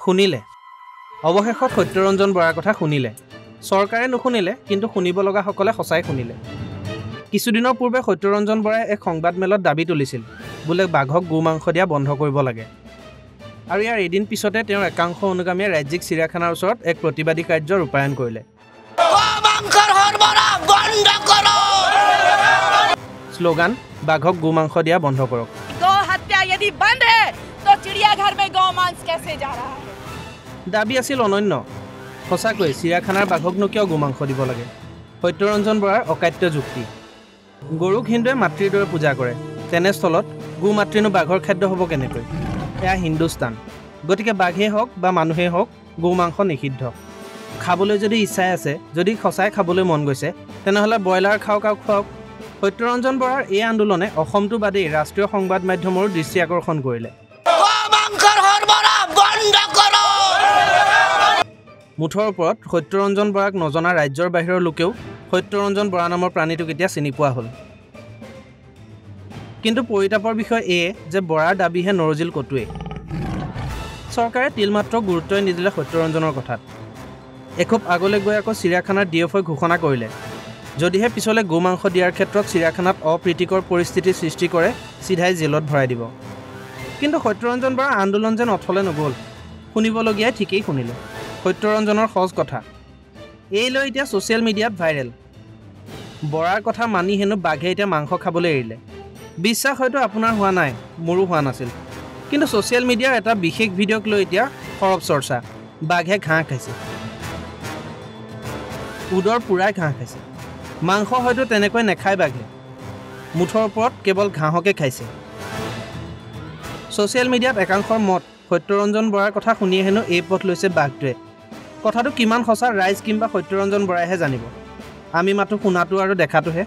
শুনিলে অৱশেষত সত্যৰঞ্জন বৰাৰ কথা শুনিলে চৰকাৰে নুশুনিলে কিন্তু শুনিব লগা সকলে সঁচাই শুনিলে কিছুদিনৰ পূৰ্বে সত্যৰঞ্জন বৰাই এক সংবাদ মেলত দাবী তুলিছিল বোলে বাঘক গোমাংস দিয়া বন্ধ কৰিব লাগে আৰু ইয়াৰ এদিন পিছতে তেওঁৰ একাংশ অনুগামীয়ে ৰাজ্যিক চিৰিয়াখানাৰ ওচৰত এক প্ৰতিবাদী কাৰ্য ৰূপায়ণ কৰিলে স্লোগান বাঘক গোমাংস দিয়া বন্ধ কৰক দাবী আছিল অনন্য সঁচাকৈ চিৰিয়াখানাৰ বাঘকনো কিয় গোমাংস দিব লাগে সত্যৰঞ্জন বৰাৰ অকাট্য যুক্তি গৰুক হিন্দুৱে মাতৃৰ দৰে পূজা কৰে তেনেস্থলত গো মাতৃনো বাঘৰ খাদ্য হ'ব কেনেকৈ এয়া হিন্দুস্তান গতিকে বাঘেই হওক বা মানুহেই হওক গোমাংস নিষিদ্ধ খাবলৈ যদি ইচ্ছাই আছে যদি সঁচাই খাবলৈ মন গৈছে তেনেহ'লে ব্ৰইলাৰ খাওক আৰু খুৱাওক সত্যৰঞ্জন বৰাৰ এই আন্দোলনে অসমটো বাদেই ৰাষ্ট্ৰীয় সংবাদ মাধ্যমৰো দৃষ্টি আকৰ্ষণ কৰিলে মুঠৰ ওপৰত সত্যৰঞ্জন বৰাক নজনা ৰাজ্যৰ বাহিৰৰ লোকেও সত্যৰঞ্জন বৰা নামৰ প্ৰাণীটোক এতিয়া চিনি পোৱা হ'ল কিন্তু পৰিতাপৰ বিষয় এয়ে যে বৰাৰ দাবীহে নৰজিল কটুৱে চৰকাৰে তিলমাত্ৰ গুৰুত্বই নিদিলে সত্যৰঞ্জনৰ কথাত এখোপ আগলৈ গৈ আকৌ চিৰিয়াখানাৰ ডিএফঅ'ই ঘোষণা কৰিলে যদিহে পিছলৈ গোমাংস দিয়াৰ ক্ষেত্ৰত চিৰিয়াখানাত অপ্ৰীতিকৰ পৰিস্থিতিৰ সৃষ্টি কৰে চিধাই জেলত ভৰাই দিব কিন্তু সত্যৰঞ্জন বৰাৰ আন্দোলন যেন অথলে নগ'ল শুনিবলগীয়াই ঠিকেই শুনিলে সত্যৰঞ্জনৰ সহজ কথা এই লৈ এতিয়া ছ'চিয়েল মিডিয়াত ভাইৰেল বৰাৰ কথা মানি হেনো বাঘে এতিয়া মাংস খাবলৈ এৰিলে বিশ্বাস হয়তো আপোনাৰ হোৱা নাই মোৰো হোৱা নাছিল কিন্তু ছ'চিয়েল মিডিয়াৰ এটা বিশেষ ভিডিঅ'ক লৈ এতিয়া সৰব চৰ্চা বাঘে ঘাঁহ খাইছে উদৰ পূৰাই ঘাঁহ খাইছে মাংস হয়তো তেনেকৈ নেখায় বাঘে মুঠৰ ওপৰত কেৱল ঘাঁহকে খাইছে ছ'চিয়েল মিডিয়াত একাংশৰ মত সত্যৰঞ্জন বৰাৰ কথা শুনিয়ে হেনো এই পথ লৈছে বাঘটোৱে কথাটো কিমান সঁচা ৰাইজ কিংবা সত্যৰঞ্জন বৰাইহে জানিব আমি মাথো শুনাটো আৰু দেখাটোহে